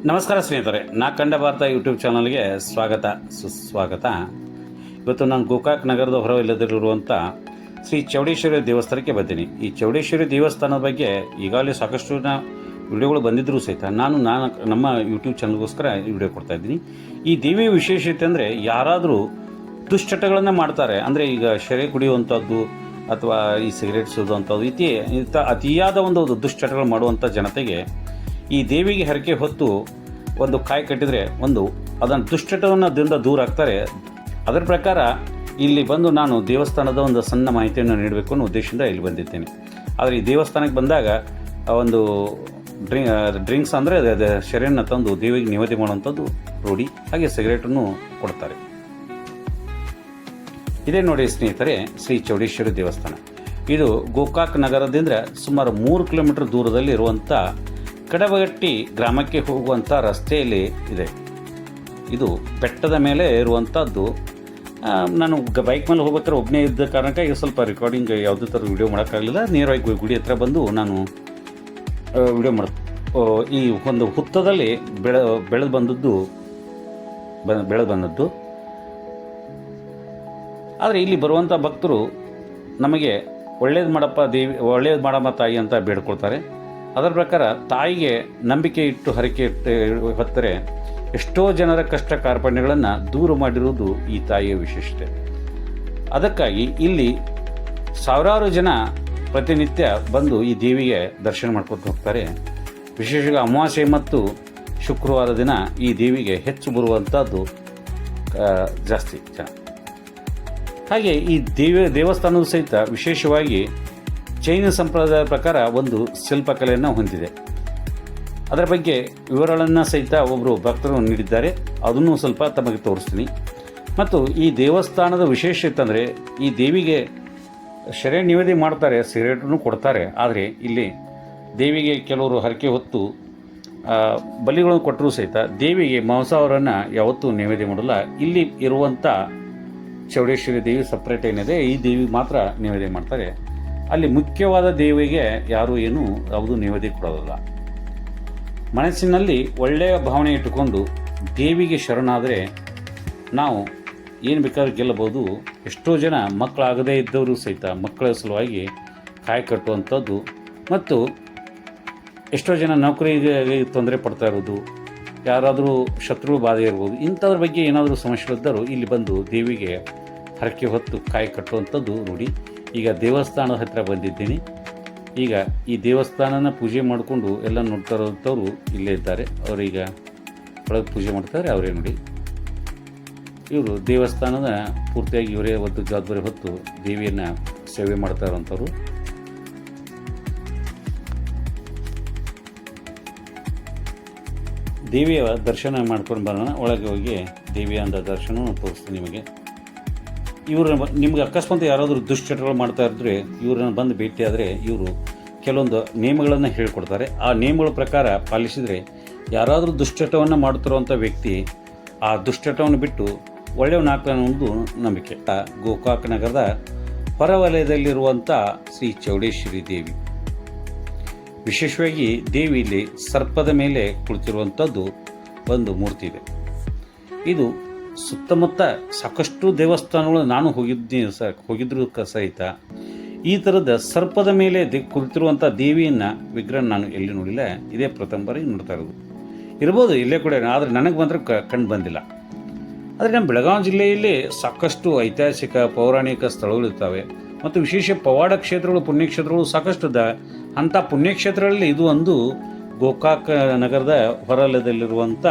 ನಮಸ್ಕಾರ ಸ್ನೇಹಿತರೆ, ನಾ ಕಂಡ ಭಾರತ ಯೂಟ್ಯೂಬ್ ಚಾನಲ್ಗೆ ಸ್ವಾಗತ ಸುಸ್ವಾಗತ. ಇವತ್ತು ನಾನು ಗೋಕಾಕ್ ನಗರದ ಹೊರವಲಯದಲ್ಲಿರುವಂಥ ಶ್ರೀ ಚೌಡೇಶ್ವರಿ ದೇವಸ್ಥಾನಕ್ಕೆ ಬಂದೀನಿ. ಈ ಚೌಡೇಶ್ವರಿ ದೇವಸ್ಥಾನದ ಬಗ್ಗೆ ಈಗಾಗಲೇ ಸಾಕಷ್ಟು ವಿಡಿಯೋಗಳು ಬಂದಿದ್ದರೂ ಸಹಿತ ನಾನು ನಮ್ಮ ಯೂಟ್ಯೂಬ್ ಚಾನಲ್ಗೋಸ್ಕರ ಈ ವಿಡಿಯೋ ಕೊಡ್ತಾಯಿದ್ದೀನಿ. ಈ ದೇವಿಯ ವಿಶೇಷತೆ ಅಂದರೆ, ಯಾರಾದರೂ ದುಶ್ಚಟಗಳನ್ನು ಮಾಡ್ತಾರೆ ಅಂದರೆ, ಈಗ ಶೆರೆ ಕುಡಿಯುವಂಥದ್ದು ಅಥವಾ ಈ ಸಿಗರೇಟ್ ಸೇದುವಂಥದ್ದು ಅತಿಯಾದ ಒಂದು ದುಶ್ಚಟಗಳು ಮಾಡುವಂಥ ಜನತೆಗೆ ಈ ದೇವಿಗೆ ಹರಕೆ ಹೊತ್ತು ಒಂದು ಕಾಯಿ ಕಟ್ಟಿದರೆ ಅದನ್ನು ದುಶ್ಚಟದಿಂದ ದೂರ ಆಗ್ತಾರೆ. ಅದರ ಪ್ರಕಾರ ಇಲ್ಲಿ ಬಂದು ನಾನು ದೇವಸ್ಥಾನದ ಒಂದು ಸಣ್ಣ ಮಾಹಿತಿಯನ್ನು ನೀಡಬೇಕು ಅನ್ನೋ ಉದ್ದೇಶದಿಂದ ಇಲ್ಲಿ ಬಂದಿದ್ದೇನೆ. ಆದರೆ ಈ ದೇವಸ್ಥಾನಕ್ಕೆ ಬಂದಾಗ ಒಂದು ಡ್ರಿಂಕ್ಸ್ ಅಂದರೆ ಶೆರೆಯನ್ನು ತಂದು ದೇವಿಗೆ ನಿವೇದನೆ ಮಾಡುವಂಥದ್ದು ರೂಢಿ. ಹಾಗೆ ಸಿಗರೇಟನ್ನು ಕೊಡ್ತಾರೆ. ಇದೇ ನೋಡಿ ಸ್ನೇಹಿತರೆ, ಶ್ರೀ ಚೌಡೇಶ್ವರಿ ದೇವಸ್ಥಾನ. ಇದು ಗೋಕಾಕ್ ನಗರದಿಂದ ಸುಮಾರು 3 ಕಿಲೋಮೀಟರ್ ದೂರದಲ್ಲಿ ಇರುವಂಥ ಕಡಬಗಟ್ಟಿ ಗ್ರಾಮಕ್ಕೆ ಹೋಗುವಂಥ ರಸ್ತೆಯಲ್ಲಿ ಇದೆ. ಇದು ಬೆಟ್ಟದ ಮೇಲೆ ಇರುವಂಥದ್ದು. ನಾನು ಬೈಕ್ ಮೇಲೆ ಹೋಗ್ಬೇಕಾದ್ರೆ ಒಬ್ಬನೇ ಇದ್ದ ಕಾರಣಕ್ಕೆ ಈಗ ಸ್ವಲ್ಪ ರೆಕಾರ್ಡಿಂಗ್ ಯಾವುದೇ ಥರ ವಿಡಿಯೋ ಮಾಡೋಕ್ಕಾಗಲಿಲ್ಲ. ನೇರವಾಗಿ ಗುಡಿ ಹತ್ರ ಬಂದು ನಾನು ವಿಡಿಯೋ ಈ ಒಂದು ಹುತ್ತದಲ್ಲಿ ಬೆಳೆದು ಬಂದದ್ದು. ಆದರೆ ಇಲ್ಲಿ ಬರುವಂಥ ಭಕ್ತರು ನಮಗೆ ಒಳ್ಳೇದು ಮಾಡಪ್ಪ ದೇವಿ, ಒಳ್ಳೇದು ಮಾಡಮ್ಮ ತಾಯಿ ಅಂತ ಬೇಡ್ಕೊಳ್ತಾರೆ. ಅದರ ಪ್ರಕಾರ ತಾಯಿಗೆ ನಂಬಿಕೆ ಇಟ್ಟು ಹರಕೆ ಹೊತ್ತರೆ ಎಷ್ಟೋ ಜನರ ಕಷ್ಟ ಕಾರ್ಪಣ್ಯಗಳನ್ನು ದೂರ ಮಾಡಿರುವುದು ಈ ತಾಯಿಯ ವಿಶೇಷತೆ. ಅದಕ್ಕಾಗಿ ಇಲ್ಲಿ ಸಾವಿರಾರು ಜನ ಪ್ರತಿನಿತ್ಯ ಬಂದು ಈ ದೇವಿಗೆ ದರ್ಶನ ಮಾಡ್ಕೊತ ಹೋಗ್ತಾರೆ. ವಿಶೇಷವಾಗಿ ಅಮಾವಾಸ್ಯೆ ಮತ್ತು ಶುಕ್ರವಾರ ದಿನ ಈ ದೇವಿಗೆ ಹೆಚ್ಚು ಬರುವಂಥದ್ದು ಜಾಸ್ತಿ ಜನ. ಹಾಗೆ ಈ ದೇವಸ್ಥಾನದ ಸಹಿತ ವಿಶೇಷವಾಗಿ ಜೈನ ಸಂಪ್ರದಾಯದ ಪ್ರಕಾರ ಒಂದು ಶಿಲ್ಪಕಲೆಯನ್ನು ಹೊಂದಿದೆ. ಅದರ ಬಗ್ಗೆ ವಿವರಗಳನ್ನು ಸಹಿತ ಒಬ್ಬರು ಭಕ್ತರು ನೀಡಿದ್ದಾರೆ. ಅದನ್ನು ಸ್ವಲ್ಪ ತಮಗೆ ತೋರಿಸ್ತೀನಿ. ಮತ್ತು ಈ ದೇವಸ್ಥಾನದ ವಿಶೇಷತೆ ಅಂದರೆ, ಈ ದೇವಿಗೆ ಶೆರೆ ನಿವೇದನೆ ಮಾಡ್ತಾರೆ, ಸಿಗರೇಟನ್ನು ಕೊಡ್ತಾರೆ. ಆದರೆ ಇಲ್ಲಿ ದೇವಿಗೆ ಕೆಲವರು ಹರಕೆ ಹೊತ್ತು ಬಲಿಗಳನ್ನು ಕೊಟ್ಟರೂ ಸಹಿತ ದೇವಿಗೆ ಮಾಂಸಾಹಾರವನ್ನು ಯಾವತ್ತೂ ನಿವೇದನೆ ಮಾಡಲ್ಲ. ಇಲ್ಲಿ ಇರುವಂಥ ಚೌಡೇಶ್ವರಿ ದೇವಿ ಸಪ್ರೇಟ್ ಏನಿದೆ, ಈ ದೇವಿ ಮಾತ್ರ ನಿವೇದನೆ ಮಾಡ್ತಾರೆ. ಅಲ್ಲಿ ಮುಖ್ಯವಾದ ದೇವಿಗೆ ಯಾರೂ ಯಾವುದು ನಿವೇದನೆ ಕೊಡೋದಿಲ್ಲ. ಮನಸ್ಸಿನಲ್ಲಿ ಒಳ್ಳೆಯ ಭಾವನೆ ಇಟ್ಟುಕೊಂಡು ದೇವಿಗೆ ಶರಣಾದರೆ ನಾವು ಏನು ಬೇಕಾದ್ರೂ ಗೆಲ್ಲಬಹುದು. ಎಷ್ಟೋ ಜನ ಮಕ್ಕಳಾಗದೇ ಇದ್ದವರು ಸಹಿತ ಮಕ್ಕಳ ಸಲುವಾಗಿ ಕಾಯಿ ಕಟ್ಟುವಂಥದ್ದು, ಮತ್ತು ಎಷ್ಟೋ ಜನ ನೌಕರಿಗೆ ತೊಂದರೆ ಪಡ್ತಾ ಇರೋದು, ಯಾರಾದರೂ ಶತ್ರು ಬಾಧೆ ಇರ್ಬೋದು, ಇಂಥದ್ರ ಬಗ್ಗೆ ಏನಾದರೂ ಸಮಸ್ಯೆಗಳಿದ್ದರೂ ಇಲ್ಲಿ ಬಂದು ದೇವಿಗೆ ಹರಕೆ ಹೊತ್ತು ಕಾಯಿ ಕಟ್ಟುವಂಥದ್ದು ನೋಡಿ. ಈಗ ದೇವಸ್ಥಾನದ ಹತ್ತಿರ ಬಂದಿದ್ದೀನಿ. ಈಗ ಈ ದೇವಸ್ಥಾನನ ಪೂಜೆ ಮಾಡಿಕೊಂಡು ಎಲ್ಲ ನೋಡ್ತಾ ಇರೋಂಥವ್ರು ಇಲ್ಲೇ ಇದ್ದಾರೆ. ಅವರೀಗ ಒಳಗೆ ಪೂಜೆ ಮಾಡ್ತಾರೆ. ಅವರೇ ನೋಡಿ, ಇವರು ದೇವಸ್ಥಾನದ ಪೂರ್ತಿಯಾಗಿ ಇವರೇ ಒಂದು ಜವಾಬ್ದಾರಿ ಹೊತ್ತು ದೇವಿಯನ್ನು ಸೇವೆ ಮಾಡ್ತಾ ಇರೋಂಥವ್ರು. ದೇವಿಯ ದರ್ಶನ ಮಾಡ್ಕೊಂಡು ಬರೋಣ. ಒಳಗೆ ಹೋಗಿ ದೇವಿಯ ಒಂದು ದರ್ಶನವನ್ನು ತೋರಿಸ್ತೀನಿ ನಿಮಗೆ. ಇವ್ರನ್ನ ನಿಮ್ಗೆ ಅಕಸ್ಮಾತ್ ಯಾರಾದರೂ ದುಶ್ಚಟಗಳು ಮಾಡ್ತಾ ಇದ್ದರೆ ಇವ್ರನ್ನ ಬಂದು ಭೇಟಿಯಾದರೆ ಇವರು ಕೆಲವೊಂದು ನಿಯಮಗಳನ್ನು ಹೇಳ್ಕೊಡ್ತಾರೆ. ಆ ನಿಯಮಗಳ ಪ್ರಕಾರ ಪಾಲಿಸಿದರೆ ಯಾರಾದರೂ ದುಶ್ಚಟವನ್ನು ಮಾಡ್ತಿರೋವಂಥ ವ್ಯಕ್ತಿ ಆ ದುಶ್ಚಟವನ್ನು ಬಿಟ್ಟು ಒಳ್ಳೆಯವನಾಗ್ತಾನೆ ಒಂದು ನಂಬಿಕೆ. ಗೋಕಾಕ್ ನಗರದ ಹೊರವಲಯದಲ್ಲಿರುವಂಥ ಶ್ರೀ ಚೌಡೇಶ್ವರಿ ದೇವಿ. ವಿಶೇಷವಾಗಿ ದೇವಿಯಲ್ಲಿ ಸರ್ಪದ ಮೇಲೆ ಕುಳಿತಿರುವಂಥದ್ದು ಒಂದು ಮೂರ್ತಿ ಇದೆ. ಇದು ಸುತ್ತಮುತ್ತ ಸಾಕಷ್ಟು ದೇವಸ್ಥಾನಗಳು ನಾನು ಹೋಗಿದ್ರೂ ಸಹಿತ ಈ ಥರದ ಸರ್ಪದ ಮೇಲೆ ಕುಳಿತಿರುವಂಥ ದೇವಿಯನ್ನು ವಿಗ್ರಹ ನಾನು ಎಲ್ಲಿ ನೋಡಿಲ್ಲ. ಇದೇ ಪ್ರಥಮ ಬಾರಿ ನೋಡ್ತಾ ಇರೋದು. ಇರ್ಬೋದು ಇಲ್ಲೇ ಕೂಡ, ಆದರೆ ನನಗೆ ಮಾತ್ರ ಕಂಡು ಬಂದಿಲ್ಲ. ಆದರೆ ನಮ್ಮ ಬೆಳಗಾವಿ ಜಿಲ್ಲೆಯಲ್ಲಿ ಸಾಕಷ್ಟು ಐತಿಹಾಸಿಕ ಪೌರಾಣಿಕ ಸ್ಥಳಗಳಿರ್ತವೆ ಮತ್ತು ವಿಶೇಷ ಪವಾಡ ಕ್ಷೇತ್ರಗಳು, ಪುಣ್ಯಕ್ಷೇತ್ರಗಳು ಸಾಕಷ್ಟು ಅಂಥ ಪುಣ್ಯಕ್ಷೇತ್ರಗಳಲ್ಲಿ ಇದು ಒಂದು ಗೋಕಾಕ್ ನಗರದ ಹೊರವಲಯದಲ್ಲಿರುವಂಥ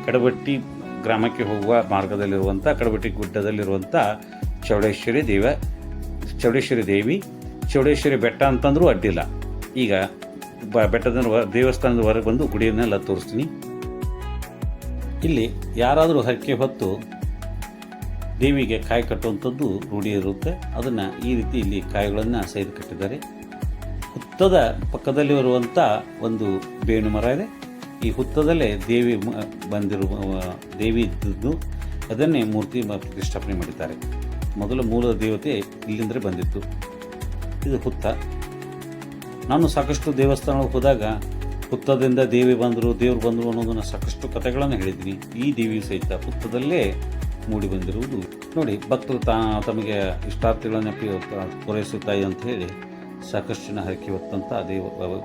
ಕಡಬಟ್ಟಿ ಗ್ರಾಮಕ್ಕೆ ಹೋಗುವ ಮಾರ್ಗದಲ್ಲಿರುವಂಥ ಕಡಬಟ್ಟಿ ಗುಡ್ಡದಲ್ಲಿರುವಂಥ ಚೌಡೇಶ್ವರಿ ದೇವಿ. ಚೌಡೇಶ್ವರಿ ಬೆಟ್ಟ ಅಂತಂದ್ರೂ ಅಡ್ಡಿಲ್ಲ. ಈಗ ಬೆಟ್ಟದ ದೇವಸ್ಥಾನದ ಹೊರಗೆ ಬಂದು ಗುಡಿಯನ್ನೆಲ್ಲ ತೋರಿಸ್ತೀನಿ. ಇಲ್ಲಿ ಯಾರಾದರೂ ಹರಕೆ ಹೊತ್ತು ದೇವಿಗೆ ಕಾಯಿ ಕಟ್ಟುವಂಥದ್ದು ರೂಢಿ ಇರುತ್ತೆ. ಅದನ್ನು ಈ ರೀತಿ ಇಲ್ಲಿ ಕಾಯಿಗಳನ್ನು ಸೈದು ಕಟ್ಟಿದ್ದಾರೆ. ಹುತ್ತದ ಪಕ್ಕದಲ್ಲಿ ಬರುವಂಥ ಒಂದು ಬೇವಿನ ಮರ ಇದೆ. ಈ ಹುತ್ತದಲ್ಲೇ ದೇವಿ ಇದ್ದದ್ದು, ಅದನ್ನೇ ಮೂರ್ತಿ ಪ್ರತಿಷ್ಠಾಪನೆ ಮಾಡಿದ್ದಾರೆ. ಮೊದಲ ಮೂಲ ದೇವತೆ ಇಲ್ಲಿಂದರೆ ಬಂದಿತ್ತು. ಇದು ಹುತ್ತ. ನಾನು ಸಾಕಷ್ಟು ದೇವಸ್ಥಾನಗಳಿಗೆ ಹೋದಾಗ ಹುತ್ತದಿಂದ ದೇವಿ ಬಂದರು, ದೇವರು ಬಂದರು ಅನ್ನೋದನ್ನು ಸಾಕಷ್ಟು ಕಥೆಗಳನ್ನು ಹೇಳಿದ್ದೀನಿ. ಈ ದೇವಿ ಸಹಿತ ಹುತ್ತದಲ್ಲೇ ಮೂಡಿ ಬಂದಿರುವುದು ನೋಡಿ. ಭಕ್ತರು ತಮಗೆ ಇಷ್ಟಾರ್ಥಿಗಳನ್ನು ಪೂರೈಸುತ್ತಾಯಿ ಅಂತ ಹೇಳಿ ಸಾಕಷ್ಟು ಜನ ಹರಕೆ ಹೊತ್ತಂಥ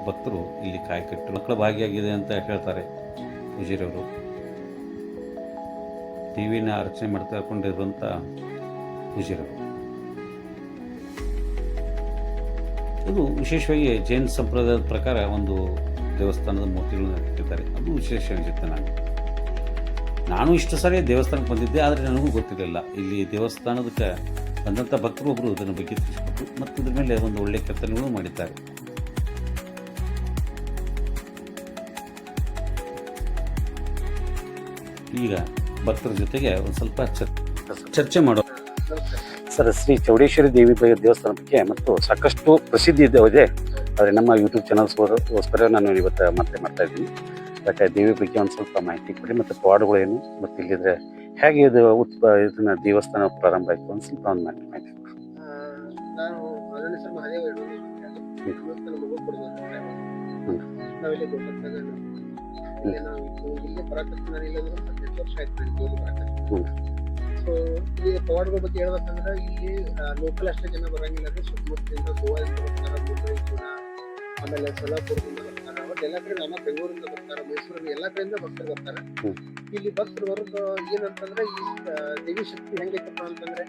ಭಕ್ತರು ಇಲ್ಲಿ ಕಾಯ್ಕಟ್ಟು ಮಕ್ಕಳ ಭಾಗಿಯಾಗಿದೆ ಅಂತ ಹೇಳ್ತಾರೆ ಪೂಜಾರಿಯವರು. ದೇವಿನ ಅರ್ಚನೆ ಮಾಡ್ತಾ ಕೊಂಡಿರುವಂಥ ಪೂಜಾರಿಯವರು. ಇದು ವಿಶೇಷವಾಗಿ ಜೈನ ಸಂಪ್ರದಾಯದ ಪ್ರಕಾರ ಒಂದು ದೇವಸ್ಥಾನದ ಮೂರ್ತಿಗಳನ್ನು ಇಟ್ಟಿದ್ದಾರೆ. ಅದು ವಿಶೇಷ ಅನಿಸುತ್ತೆ. ನಾನು ಇಷ್ಟು ಸಾರಿ ದೇವಸ್ಥಾನಕ್ಕೆ ಬಂದಿದ್ದೆ, ಆದರೆ ನನಗೂ ಗೊತ್ತಿರಲಿಲ್ಲ. ಇಲ್ಲಿ ದೇವಸ್ಥಾನದಕ್ಕೆ ಬಂದಂಥ ಭಕ್ತರು ಒಬ್ಬರು ಅದರ ಬಗ್ಗೆ ತಿಳಿಸ್ಕೊಟ್ಟು ಮತ್ತು ಇದ್ರ ಮೇಲೆ ಒಂದು ಒಳ್ಳೆಯ ಕೆತ್ತನೆಗಳು ಮಾಡಿದ್ದಾರೆ. ಈಗ ಭಕ್ತರ ಜೊತೆಗೆ ಒಂದು ಸ್ವಲ್ಪ ಚರ್ಚೆ ಮಾಡೋ ಸರ್. ಶ್ರೀ ಚೌಡೇಶ್ವರಿ ದೇವಿ ದೇವಸ್ಥಾನ ಬಗ್ಗೆ ಮತ್ತು ಸಾಕಷ್ಟು ಪ್ರಸಿದ್ಧಿ ಇದೆ. ಆದರೆ ನಮ್ಮ ಯೂಟ್ಯೂಬ್ ಚಾನಲ್ಸ್ಗೋಸ್ಕರ ನಾನು ಇವತ್ತು ಮತ್ತೆ ಮಾಡ್ತಾ ಇದ್ದೀನಿ. ಯಾಕೆ ದೇವಿ ಬಗ್ಗೆ ಒಂದು ಸ್ವಲ್ಪ ಮಾಹಿತಿ ಕೊಡಿ, ಮತ್ತು ಪವಾಡಗಳೇನು, ಮತ್ತು ಇಲ್ಲಿದ್ರೆ ಹೇಗೆ ಇದು ಇದನ್ನ ದೇವಸ್ಥಾನ ಪ್ರಾರಂಭ ಆಯಿತು ಒಂದು ಸ್ವಲ್ಪ ಒಂದು ಮಾಹಿತಿ ಕೊಡಿ. ನಾನು ಮೊದಲನೇ ಸಲ ಮಹಾದೇವ ನಾವಿಲ್ಲಿ ಗೋಕಾಕ್ದಾಗ ಇಲ್ಲೇ ಬರಾಕತ್ತೀನಿ. ಇಲ್ಲಂದ್ರೆ 18 ವರ್ಷ ಆಯ್ತು ಇಲ್ಲಿ ಬರಾಕತ್ತೀನಿ. ಸೊ ಇಲ್ಲಿ ಪವಾಡಗಳ ಬಗ್ಗೆ ಹೇಳ್ಬೇಕಂದ್ರೆ ಇಲ್ಲಿ ಲೋಕಲ್ ಅಷ್ಟೇ ಜನ ಬರಂಗಿಲ್ಲ. ಸುತ್ತಮುತ್ತಲಿಂದ ಗೋವಾದಿಂದ ಬರ್ತಾರ, ಮುರುಡೇಶ್ವರ, ಆಮೇಲೆ ಸೊಲ್ಲಾಪುರದಿಂದ ಬರ್ತಾರ, ಒಟ್ಟು ಎಲ್ಲ ಕಡೆ ನಮ್ಮ ಬೆಂಗಳೂರಿಂದ ಬರ್ತಾರ, ಮೈಸೂರಲ್ಲಿ ಎಲ್ಲ ಕಡೆಯಿಂದ ಭಕ್ತರು ಬರ್ತಾರೆ. ಇಲ್ಲಿ ಭಕ್ತರು ಬರೋದು ಏನಂತಂದ್ರೆ ಈ ದೇವಿ ಶಕ್ತಿ ಹೆಂಗೈತಪ್ಪ ಅಂತಂದ್ರೆ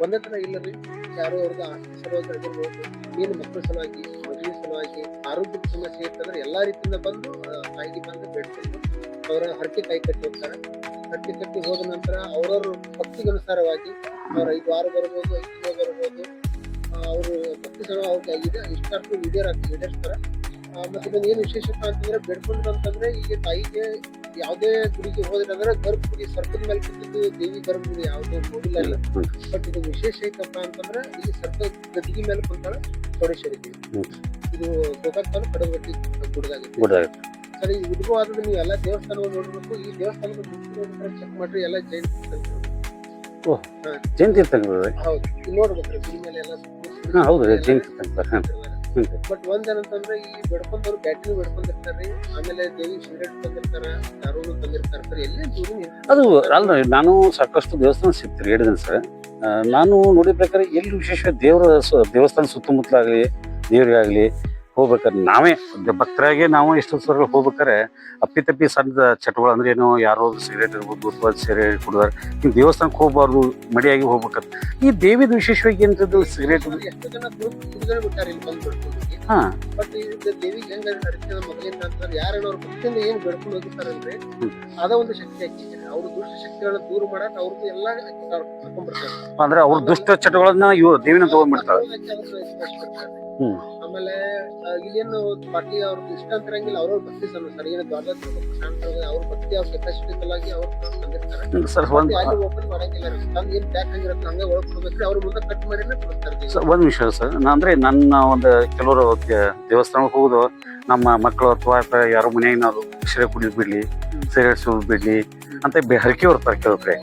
ಒಂದೇ ತರ ಇಲ್ಲ ರೀ. ಯಾರೋ ಅವ್ರದ್ದು ಆಸ್ತಿ ಸಲುವಾಗಿ ಆಗಿರ್ಬೋದು, ಏನು ಮಕ್ಕಳ ಸಲುವಾಗಿ, ಮದುವೆ ಸಲುವಾಗಿ, ಆರೋಗ್ಯದ ಸಮಸ್ಯೆ ಇರ್ತಂದ್ರೆ ಎಲ್ಲಾ ರೀತಿಯಿಂದ ಬಂದು ತಾಯಿಗೆ ಬಂದು ಬೇಡ್ಕೊಂಡು ಅವರ ಹರಕೆ ಕೈ ಕಟ್ಟಿ ಹೋಗ್ತಾರೆ. ಹರಕೆ ಕಟ್ಟಿ ಹೋದ ನಂತರ ಅವ್ರವ್ರ ಭಕ್ತಿಗನುಸಾರವಾಗಿ ಅವ್ರ 5 ವಾರ ಬರ್ಬೋದು, 5 ತಿಂಗಳು ಬರ್ಬೋದು, ಅವರು ಭಕ್ತಿ ಸಲ ಅವ್ರಿಗೆ ಆಗಿದೆ ಇಷ್ಟಾರ್ಥ ಈಡೇರಿಸ್ತಾರೆ. ಮತ್ತೆ ಇದನ್ನ ಏನು ವಿಶೇಷಪ್ಪ ಅಂತಂದ್ರೆ ಬೇಡ್ಕೊಂಡು ಅಂತಂದ್ರೆ ಈಗ ತಾಯಿಗೆ ಯಾವುದೇ ಗುಡಿಗೆ ಹೋದ್ರೆ ಗರ್ಭಗುಡಿ ಸರ್ಕದ ಮೇಲೆ ಕೂತಿದ್ದು ದೇವಿ ಗರ್ಭಗುಡಿ ಯಾವುದೇ ನೋಡಿಲ್ಲ ಇಲ್ಲ. ಬಟ್ ಇದು ವಿಶೇಷ ಐತಪ್ಪ ಅಂತಂದ್ರೆ ಇಲ್ಲಿ ಸರ್ಕ ಗದಿಗೆ ಮೇಲೆ ಕುಂತಾಳ ಚೌಡೇಶ್ವರಿ ದೇವಿ. ಇದು ಗೋಕಾಕ್ ತಾಲೂಕು ಕಡಗಟ್ಟಿ ಗುಡ್ಡದಾಗ ಸರಿ. ಇದಕ್ಕೂ ಆದ್ರೆ ನೀವು ಎಲ್ಲಾ ದೇವಸ್ಥಾನಗಳು ನೋಡ್ಬೇಕು. ಈ ದೇವಸ್ಥಾನದ ಚೆಕ್ ಮಾಡ್ರಿ, ಎಲ್ಲ ಜೈನ್ ಹೌದು ಇಲ್ಲಿ ನೋಡ್ಬೇಕ್ರಿ. ಗುಡಿ ಮೇಲೆ ಎಲ್ಲ ಬಟ್ ಒಂದೇನಂತಂದ್ರೆ ಈ ಬೆಡ್ಕೊಂಡವ್ರು ಬ್ಯಾಟ್ರಿ ಬೆಡ್ಕೊಂಡಿರ್ತಾರ್ರಿ, ಆಮೇಲೆ ದೇವಿ ಸಿಗರೇಟ್ ತಂದಿರ್ತಾರ, ದಾರೂನು ತಂದಿರ್ತಾರ. ಎಲ್ಲೇ ಅದು ಅಲ್ಲ, ನಾನು ಸಾಕಷ್ಟು ದೇವಸ್ಥಾನ ಸಿಗ್ತೀರಿ ಹೇಳಿದ್ದೇನೆ ಸರ್. ನಾನು ನೋಡಿದ ಪ್ರಕಾರ ಎಲ್ಲಿ ವಿಶೇಷವಾಗಿ ದೇವಸ್ಥಾನ ಸುತ್ತಮುತ್ತಲಾಗಲಿ ದೇವರಿಗಾಗಲಿ ಹೋಗ್ಬೇಕಾದ್ರೆ ನಾವೇ ಭಕ್ತರಾಗೆ ನಾವು ಎಷ್ಟು ಸಲ ಹೋಗ್ಬೇಕಾರೆ ಅಪ್ಪಿತಪ್ಪಿ ಸಣ್ಣ ಚಟಗಳು ಅಂದ್ರೆ ಏನೋ ಯಾರೋ ಸಿಗರೇಟ್ ಇರ್ಬೋದು ಅಥವಾ ಸಿಗರೇಟ್ ಕುಡಿದಾರೆ, ನೀವು ದೇವಸ್ಥಾನಕ್ಕೆ ಹೋಗ್ಬಾರ್ದು, ಮಡಿಯಾಗಿ ಹೋಗ್ಬೇಕಾದ್ರೆ ಈ ದೇವಿದ ವಿಶೇಷವಾಗಿ ಏನಿರ್ತದೆ ಸಿಗರೇಟ್ ಎಷ್ಟೋ ಜನ ಬಿಟ್ಟಾರೆ ಇಲ್ಲಿ ಬಂದು ಬೆಡ್ಕೊಂಡು. ಬಟ್ ಇದು ದೇವಿಗೆ ಹೆಂಗ ನಡೀತದ ಮೊದಲಿಂದ ಅಂತಂದ್ರೆ ಯಾರೇನೋ ಅವ್ರ ಭಕ್ತಿಯಿಂದ ಏನ್ ಬೆಡ್ಕೊಂಡು ಹೋಗಿರ್ತಾರಲ್ರಿ, ಅದ ಒಂದು ಶಕ್ತಿ ಹಾಕಿದ್ದಾರೆ. ಅವ್ರ ದುಷ್ಟ ಶಕ್ತಿಗಳನ್ನ ದೂರ ಮಾಡಕ್ ಅವ್ರದ್ದು ಎಲ್ಲಾ ಕರ್ಕೊಂಡ್ಬರ್ತಾರೆ. ಅಂದ್ರೆ ಅವ್ರ ದುಷ್ಟ ಚಟಗಳನ್ನ ದೇವಿನ ತಗೊಂಡ್ಬಿಡ್ತಾರೆ. ಆಮೇಲೆ ಇಲ್ಲೇನು ಪಾರ್ಟಿ ಅವ್ರದ್ದು ಇಷ್ಟ ಅಂತ ಇರಂಗಿಲ್ಲ, ಅವ್ರವ್ರ ಭಕ್ತಿ ಸರ್ ಏನು ದೊಡ್ಡ ಅವ್ರ ಭಕ್ತಿ ಅವ್ರ ಕೆಪಾಸಿಟಿ ಸಲುವಾಗಿ ಅವ್ರು ತಂದಿರ್ತಾರೆ. ಅಲ್ಲಿ ಓಪನ್ ಮಾಡಂಗಿಲ್ಲ, ತಂದು ಏನ್ ಪ್ಯಾಕ್ ಆಗಿರುತ್ತೆ ಹಂಗೆ ಒಳಗ್ ಕೊಡ್ಬೇಕ್ರಿ. ಅವ್ರ ಮುಂದೆ ಕಟ್ ಮಾಡಿನೇ ಕೊಡ್ತಾರೆ. ಒಂದ್ ವಿಷಯ ಸರ್, ಅಂದ್ರೆ ನನ್ನ ಒಂದು ಕೆಲವರು ದೇವಸ್ಥಾನಕ್ಕೆ ಹೋಗುದು ನಮ್ಮ ಮಕ್ಕಳು ಅಥವಾ ಯಾರೋ ಮನೆಯಾಗ ನಾವು ಸಿರೆ ಕುಡಿದ್ ಬಿಡ್ಲಿ, ಸಿಗರೇಟ್ ಸುಡ್ ಬಿಡ್ಲಿ ಅಂತ ಹರಕೆ ಹೊರ್ತಾರೆ ಕೆಲವ್ರೆ.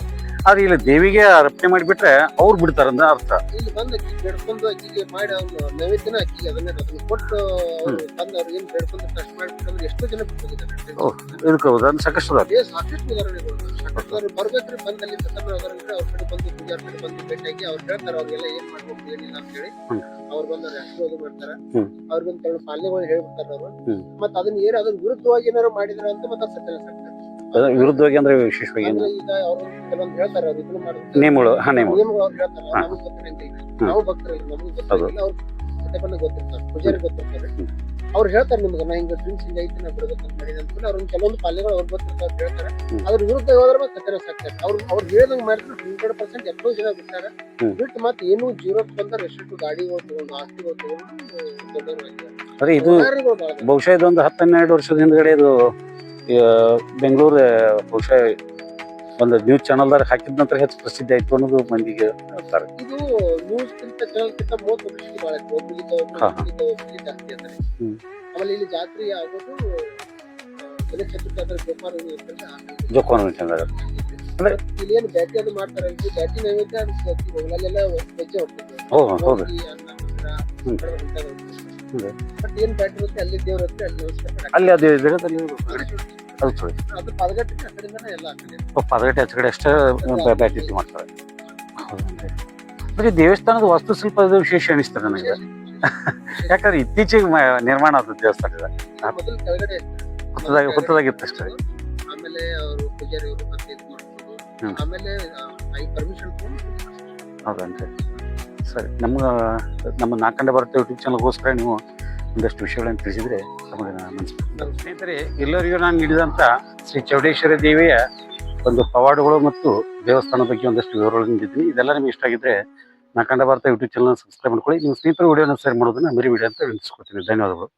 ಆದ್ರೆ ಇಲ್ಲಿ ದೇವಿಗೆ ಅರ್ಪಣೆ ಮಾಡಿಬಿಟ್ರೆ ಅವ್ರು ಬಿಡ್ತಾರ ಅಂದ್ರೆ ಅರ್ಥ. ಇಲ್ಲಿ ಬಂದು ಅಕ್ಕಿ ಬೆಡ್ಕೊಂಡು ಅಕ್ಕಿಗೆ ಮಾಡಿ ಅವ್ರು ನೈವೇದ್ಯನ ಅಕ್ಕಿ ಅದನ್ನ ಕೊಟ್ಟು ತಂದು ಅವ್ರು ಏನ್ ಬೆಡ್ಕೊಂಡು ಕಷ್ಟ ಮಾಡ್ಬಿಟ್ಟಂದ್ರೆ ಎಷ್ಟೋ ಜನ ಬಿಟ್ಟಿದ್ದಾರೆ. ಇದಕ್ಕೆ ಹೌದಾ ಸಾಕಷ್ಟು ಸಾಕಷ್ಟು ಉದಾಹರಣೆಗಳು ಬರ್ಬೇಕ್ರಿ. ಬಂದಲ್ಲಿ ಅದರಂದ್ರೆ ಅವ್ರ ಕಡೆ ಬಂದು ಪೂಜಾರ ಕಡೆ ಬಂದು ಭೇಟಿಯಾಗಿ ಅವ್ರು ಹೇಳ್ತಾರೆ ಅವ್ರಿಗೆಲ್ಲ ಏನ್ ಮಾಡ್ಬೇಕು ಏನಿಲ್ಲ ಅಂತ ಹೇಳಿ. ಅವ್ರು ಬಂದು ಆಶೀರ್ವಾದ ಮಾಡ್ತಾರ, ಅವ್ರಿಗೊಂದು ಕೆಲವು ಪಾಲನೆಗಳು ಹೇಳ್ಬಿಡ್ತಾರ ಅವ್ರು. ಮತ್ತ ಅದನ್ನ ಏನ್ ಅದ್ರ ವಿರುದ್ಧವಾಗಿ ಏನಾರು ಮಾಡಿದ್ರ ಅಂತ ಮತ್ತೆ ಸತ್ಯ ಸಾಕ್ತಾರೆ. ವಿರುದ್ಧವಾಗಿ ಅಂದ್ರೆ ವಿಶೇಷವಾಗಿ ಈಗ ಅವ್ರು ಕೆಲವೊಂದು ಹೇಳ್ತಾರೆ, ಅವ್ರು ಇದನ್ನ ಮಾಡ್ತಾರೆ ನೇಮಗಳು ಅವ್ರು ಹೇಳ್ತಾರೆ. ನಮಗ್ ಗೊತ್ತಿರಂಗಿಲ್ಲ, ನಾವು ಭಕ್ತರಲ್ಲ, ನಮಗ್ ಗೊತ್ತಿರಂಗಿಲ್ಲ. ಅವ್ರು ಸತ್ಯಪನ್ನ ಗೊತ್ತಿರ್ತಾರೆ, ಪೂಜಾರಿ ಗೊತ್ತಿರ್ತಾರೆ. ಅವ್ರು ಹೇಳ್ತಾರೆ ನಿಮ್ಗೆ ನಾ ಹಿಂಗ ಡ್ರಿಂಕ್ಸ್ ಹಿಂಗ ಐತಿ ನಾ ಬಿಡ್ಬೇಕಂತ ಮಾಡಿ ಅಂತ ಅವ್ರ ಕೆಲವೊಂದು ಪಾಲ್ಯಗಳು ಅವ್ರು ಗೊತ್ತಿರ್ತಾರೆ ಹೇಳ್ತಾರೆ. ಅದ್ರ ವಿರುದ್ಧ ಹೋದ್ರೆ ಸತ್ಯನ ಸಾಕ್ತಾರೆ. ಅವ್ರು ಹೇಳ್ದಂಗ್ ಮಾಡಿದ್ರೆ 100% ಎಷ್ಟೋ ಜನ ಬಿಡ್ತಾರೆ. ಬಿಟ್ಟು ಮತ್ತೆ ಏನು 0 ಬಂದ್ರೆ ಎಷ್ಟು ಗಾಡಿಗಳು ತಗೊಂಡು ಆಸ್ತಿಗಳು ತಗೊಂಡು ದೊಡ್ಡವರು. ಇದು ಬಹುಶಃ ಇದೊಂದು 10-12 ವರ್ಷದ ಹಿಂದ್ಗಡೆ ಇದು ಬೆಂಗಳೂರು ಬಹುಶಃ ಒಂದು ನ್ಯೂಸ್ ಚಾನಲ್ದಾಗ ಹಾಕಿದ ನಂತರ ಹೆಚ್ಚು ಪ್ರಸಿದ್ಧಿ ಆಯ್ತು ಅನ್ನೋದು ಮಂದಿಗೆ ಹೇಳ್ತಾರೆ. ಇದು ನ್ಯೂಸ್ ಚಾನಲ್ಕಿಂತ 30 ವರ್ಷಕ್ಕೆ ಭಾಳ ಆಯ್ತು. ಒಬ್ಬರಿಗೆ ಜಾಸ್ತಿ ಅಂದ್ರೆ ಆಮೇಲೆ ಇಲ್ಲಿ ಜಾತ್ರೆ ಆಗೋದು ಗಣೇಶ ಚತುರ್ಥಿ ಆದ್ರೆ ಜೋಪಾನ ಅಂದ್ರೆ ಇಲ್ಲಿ ಏನು ಬ್ಯಾಟಿ ಅದು ಮಾಡ್ತಾರಲ್ರಿ, ಬ್ಯಾಟಿ ನೈವೇದ್ಯ ಹೋಗ್ಲೆಲ್ಲ ಹೆಜ್ಜೆ ಹೋಗ್ತದೆ. ಬಟ್ ಏನ್ ಬ್ಯಾಟ್ ಇರುತ್ತೆ ಅಲ್ಲಿ ದೇವ್ರ ಇರುತ್ತೆ ಅಲ್ಲಿ ನಮಸ್ಕಾರ ಮಾಡಕ್ಕೆ. ಅಲ್ಲಿ ಅದು ಜಗದಲ್ಲಿ ಅದು ಚಳಿ ಅದು ಪದಗಟ್ಟಿನ ಆ ಕಡೆಯಿಂದನೇ ಎಲ್ಲ ಆ ಕಡೆ ಪದಗಟ್ಟೆ ಆಚೆ ಅಷ್ಟೇ ಬ್ಯಾಟಿಟಿ ಮಾಡ್ತಾರೆ. ಹೌದನ್ರಿ. ಮತ್ತೆ ದೇವಸ್ಥಾನದ ವಾಸ್ತುಶಿಲ್ಪ ಅದು ವಿಶೇಷ ಅನಿಸ್ತದೆ ನನಗೆ. ಯಾಕಂದ್ರೆ ಇತ್ತೀಚೆಗೆ ನಿರ್ಮಾಣ ಆದ ದೇವಸ್ಥಾನ ಇದೆ. ಮೊದಲು ಕೆಳಗಡೆ ಹುತ್ತದಾಗಿತ್ತು ಅಷ್ಟೇ. ಆಮೇಲೆ ಅವರು ಪೂಜಾರಿ ಅವರು ಮತ್ತೆ ಇದು ಮಾಡ್ಕೊಂಡು ಆಮೇಲೆ ಪರ್ಮಿಷನ್ ಹೌದನ್ರಿ. ಸರಿ, ನಮ್ಮ ನಾಲ್ಕಂಡ ಭಾರತ ಯೂಟ್ಯೂಬ್ ಚಾನಲ್ಗೋಸ್ಕರ ನೀವು ಒಂದಷ್ಟು ವಿಷಯಗಳನ್ನು ತಿಳಿಸಿದ್ರೆ ನಮಗೆ ಮನಸ್ಸು. ಸ್ನೇಹಿತರೆ, ಎಲ್ಲರಿಗೂ ನಾನು ನೀಡಿದಂಥ ಶ್ರೀ ಚೌಡೇಶ್ವರಿ ದೇವಿಯ ಒಂದು ಪವಾಡಗಳು ಮತ್ತು ದೇವಸ್ಥಾನದ ಬಗ್ಗೆ ಒಂದಷ್ಟು ವಿವರಗಳನ್ನು ನೀಡಿದ್ದೀನಿ. ಇದೆಲ್ಲ ನಿಮಗೆ ಇಷ್ಟ ಆಗಿದ್ರೆ ನಾಲ್ಕಂಡ ಭಾರತ ಯೂಟ್ಯೂಬ್ ಚಾನಲ್ ಸಬ್ಸ್ಕ್ರೈಬ್ ಮಾಡ್ಕೊಳ್ಳಿ. ನಿಮ್ಮ ಸ್ನೇಹಿತರು ವಿಡಿಯೋನ ಶೇರ್ ಮಾಡೋದನ್ನ ಮೇರಿ ವಿಡಿಯೋ ಅಂತ ವಿನಿಸ್ಕೊಡ್ತೀನಿ. ಧನ್ಯವಾದಗಳು.